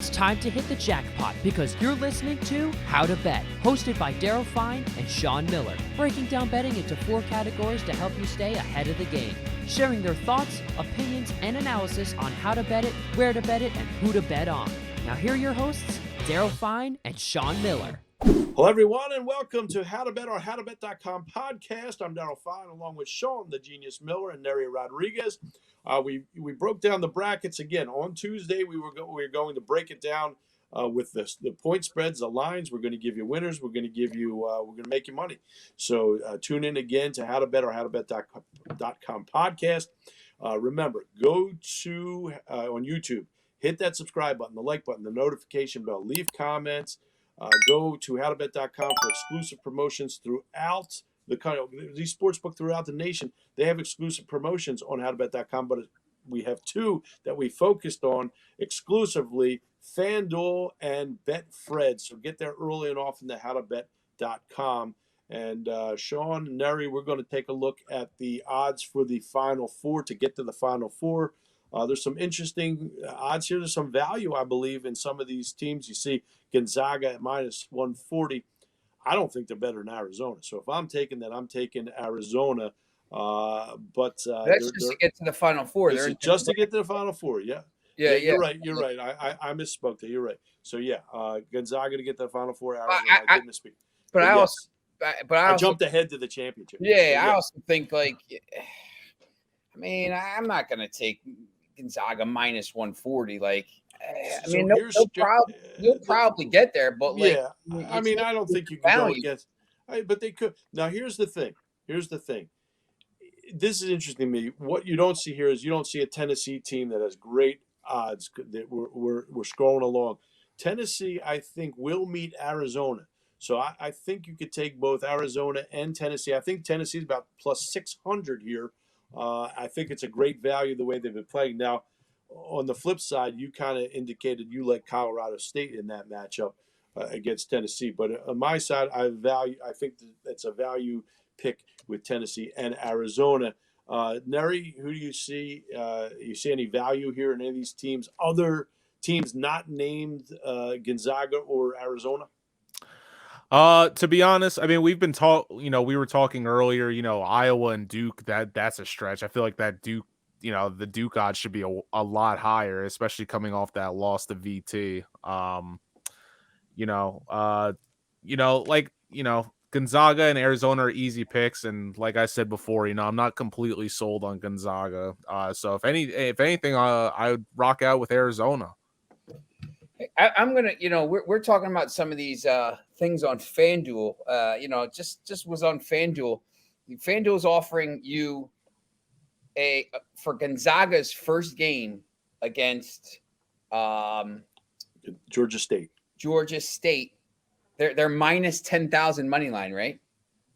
It's time to hit the jackpot because you're listening to How to Bet, hosted by Daryl Sean and Sean Miller, breaking down betting into 4 categories to help you stay ahead of the game, sharing their thoughts, opinions, and analysis on how to bet it, where to bet it, and who to bet on. Now here are your hosts, Daryl Sean and Sean Miller. Hello, everyone, and welcome to How to Bet, our HowToBet.com podcast. I'm Daryl Sean, along with Sean, the Genius Miller, and Neri Rodriguez. We broke down the brackets again on Tuesday. We were going to break it down with the point spreads, the lines. We're going to give you winners. We're going to make you money. So tune in again to How to Bet, our HowToBet.com podcast. Remember, go to on YouTube, hit that subscribe button, the like button, the notification bell, leave comments. Go to HowToBet.com for exclusive promotions throughout the country. These sportsbook throughout the nation, they have exclusive promotions on HowToBet.com, but we have 2 that we focused on exclusively, FanDuel and Betfred. So get there early and often to HowToBet.com. And Sean, Neri, we're going to take a look at the odds for the Final Four to get to the Final Four. There's some interesting odds here. There's some value, I believe, in some of these teams. You see Gonzaga at minus 140. I don't think they're better than Arizona. So if I'm taking that, I'm taking Arizona. That's just to get to the Final Four. Just to get to the Final Four, yeah. Yeah. You're right. I misspoke there. You're right. So, Gonzaga to get to the Final Four. Arizona, I did misspeak. But I jumped ahead to the championship. Yeah, I also think, I'm not going to take Gonzaga minus 140. You'll probably get there, but I don't think you can go against. But they could. Now, here's the thing. This is interesting to me. What you don't see here is you don't see a Tennessee team that has great odds that we're scrolling along. Tennessee, I think, will meet Arizona. So I think you could take both Arizona and Tennessee. I think Tennessee's about plus 600 here. I think it's a great value the way they've been playing. Now, on the flip side, you kind of indicated you like Colorado State in that matchup against Tennessee. But on my side, I think that's a value pick with Tennessee and Arizona. Neri, who do you see? You see any value here in any of these teams? Other teams not named Gonzaga or Arizona? To be honest, we've been we were talking earlier, Iowa and Duke, that's a stretch. I feel like that Duke, the Duke odds should be a lot higher, especially coming off that loss to VT. Gonzaga and Arizona are easy picks, and like I said before, I'm not completely sold on Gonzaga. So if anything, I would rock out with Arizona. I'm gonna, we're talking about some of these things on FanDuel. Just was on FanDuel. FanDuel's offering you for Gonzaga's first game against Georgia State. They're minus 10,000 money line, right?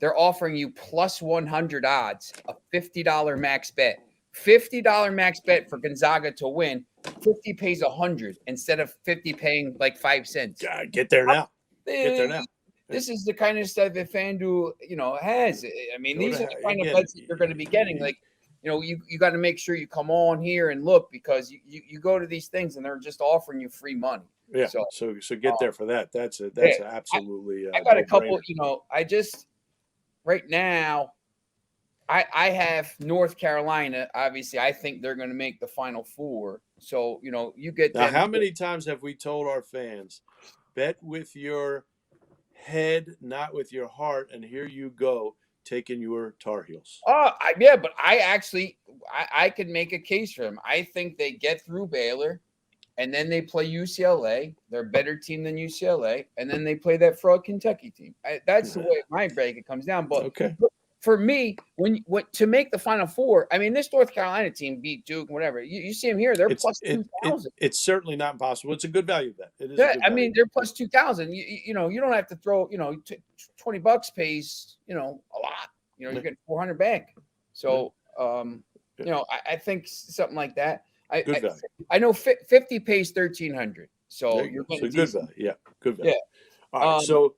They're offering you plus 100 odds, a $50 max bet. $50 max bet for Gonzaga to win. 50 pays 100 instead of 50 paying like 5 cents. Get there now. This is the kind of stuff that FanDuel, has. These are the kind of bets that you're going to be getting. You got to make sure you come on here and look because you go to these things and they're just offering you free money. Yeah. So get there for that. That's absolutely. I got a couple. Right now. I have North Carolina. Obviously, I think they're going to make the Final Four. So, you get now. How many times have we told our fans, bet with your head, not with your heart? And here you go, taking your Tar Heels. But I could make a case for them. I think they get through Baylor, and then they play UCLA. They're a better team than UCLA, and then they play that fraud Kentucky team. That's the way my bracket comes down. But okay. For me, to make the Final Four, this North Carolina team beat Duke, whatever. You see them here; they're plus 2,000. It's certainly not impossible. It's a good value bet. It is. They're plus 2,000. You don't have to throw. $20 pays a lot. You're getting 400 back. So I think something like that. I know 50 pays 1,300. So you're getting good value. Yeah, good value. Yeah. All right. So.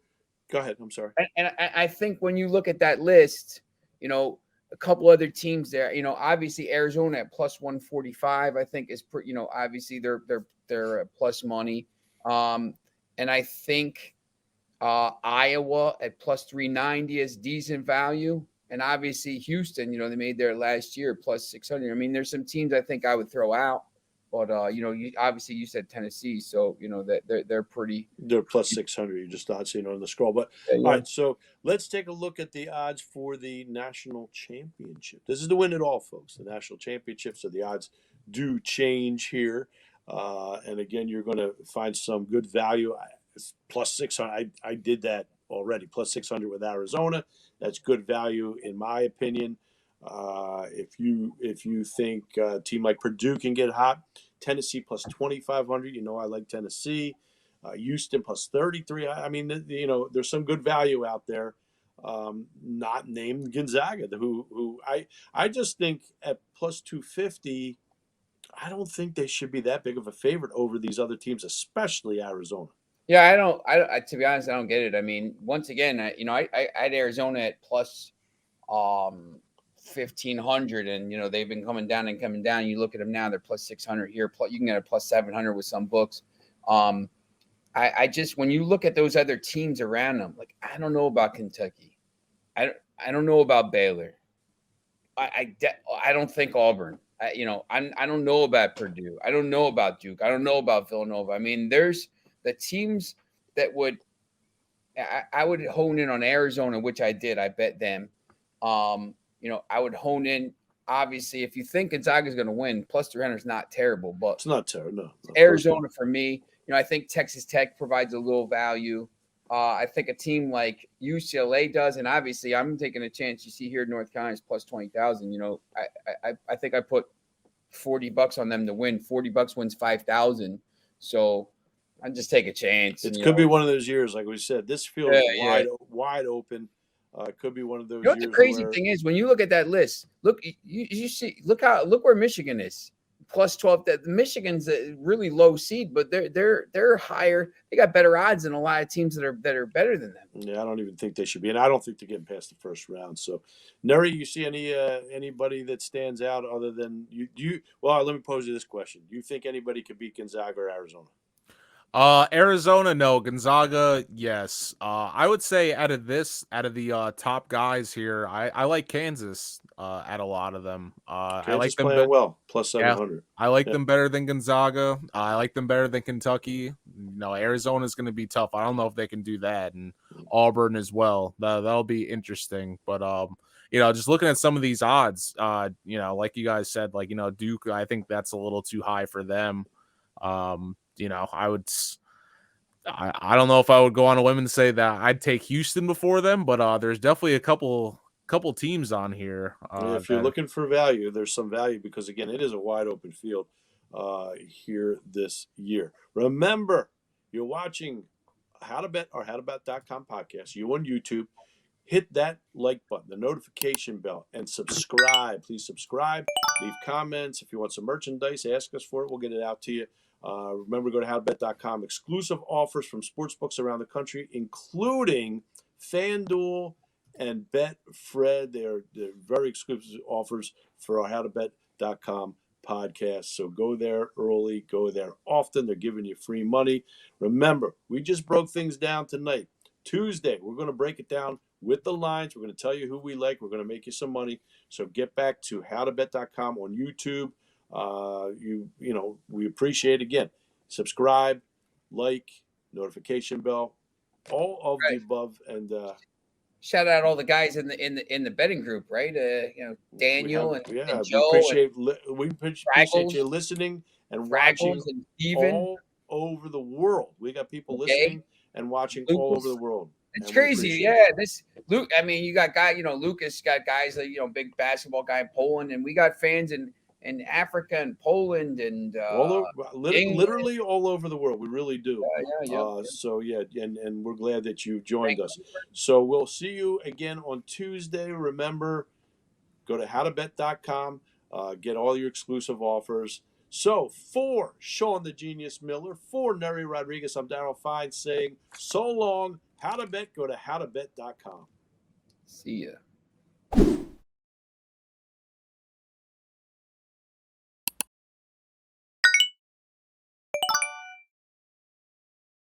Go ahead. I'm sorry. And I think when you look at that list, a couple other teams there, obviously Arizona at plus 145, I think is pretty, obviously they're plus money. And I think Iowa at plus 390 is decent value. And obviously Houston, they made their last year plus 600. I mean, there's some teams I think I would throw out. But obviously you said Tennessee, so that they're pretty. They're plus 600. You just not seeing on the scroll. But all right, so let's take a look at the odds for the national championship. This is the win it all, folks. The national championship. So the odds do change here, and again, you're going to find some good value. Plus 600. I did that already. Plus 600 with Arizona. That's good value in my opinion. If you think a team like Purdue can get hot, Tennessee plus 2,500. I like Tennessee. Houston plus 33. I mean, there's some good value out there. Not named Gonzaga, who I just think at plus 250. I don't think they should be that big of a favorite over these other teams, especially Arizona. Yeah, I to be honest, I don't get it. I mean, once again, I had Arizona at plus 1,500, and they've been coming down and coming down. You look at them now; they're plus 600 here. You can get a plus 700 with some books. I just when you look at those other teams around them, like I don't know about Kentucky, I don't know about Baylor, I don't think Auburn. I don't know about Purdue. I don't know about Duke. I don't know about Villanova. I mean, there's the teams that would. I would hone in on Arizona, which I did. I bet them. I would hone in. Obviously, if you think Gonzaga is going to win, plus 300 is not terrible, but it's not terrible. No, Arizona for me. I think Texas Tech provides a little value. I think a team like UCLA does, and obviously, I'm taking a chance. You see here, North Carolina's plus 20,000. I think I put $40 on them to win. $40 wins 5,000. So I just take a chance. It could be one of those years, like we said. This field is wide open. It could be one of those. You know what the crazy thing is when you look at that list. Look, you see. Look where Michigan is. Plus 12. That Michigan's a really low seed, but they're higher. They got better odds than a lot of teams that are better than them. Yeah, I don't even think they should be, and I don't think they're getting past the first round. So, Neri, you see anybody that stands out other than you? Well, let me pose you this question: do you think anybody could beat Gonzaga or Arizona? Arizona, no. Gonzaga, yes. I would say out of the top guys here, I like Kansas at a lot of them. Kansas I like them playing well, plus 700. Yeah, I like them better than Gonzaga. I like them better than Kentucky. Arizona's going to be tough. I don't know if they can do that, and Auburn as well. That'll be interesting. But just looking at some of these odds, like you guys said, like Duke, I think that's a little too high for them. I don't know if I would go on a limb and say that I'd take Houston before them, but there's definitely a couple teams on here. If you're looking for value, there's some value because again, it is a wide open field here this year. Remember, you're watching How to Bet or HowToBet.com podcast. You on YouTube. Hit that like button, the notification bell, and subscribe. Please subscribe. Leave comments. If you want some merchandise, ask us for it. We'll get it out to you. Remember, go to HowToBet.com. Exclusive offers from sportsbooks around the country, including FanDuel and Betfred. They're very exclusive offers for our HowToBet.com podcast. So go there early, go there often. They're giving you free money. Remember, we just broke things down tonight. Tuesday, we're going to break it down with the lines. We're going to tell you who we like. We're going to make you some money. So get back to HowToBet.com on YouTube. We appreciate it. Again, subscribe, like, notification bell, all of the above, and shout out all the guys in the betting group, right? Daniel and Joe. We appreciate you listening and watching all over the world. We got people listening and watching all over the world. It's crazy, yeah. This Luke, I mean, you got Lucas got guys like big basketball guy in Poland, and we got fans in Africa and Poland and literally all over the world. We really do. Yeah. So and we're glad that you joined us. So we'll see you again on Tuesday. Remember, go to HowToBet.com. Get all your exclusive offers. So for Sean the Genius Miller, for Neri Rodriguez, I'm Daryl Fine saying so long. How to Bet, go to HowToBet.com. See ya.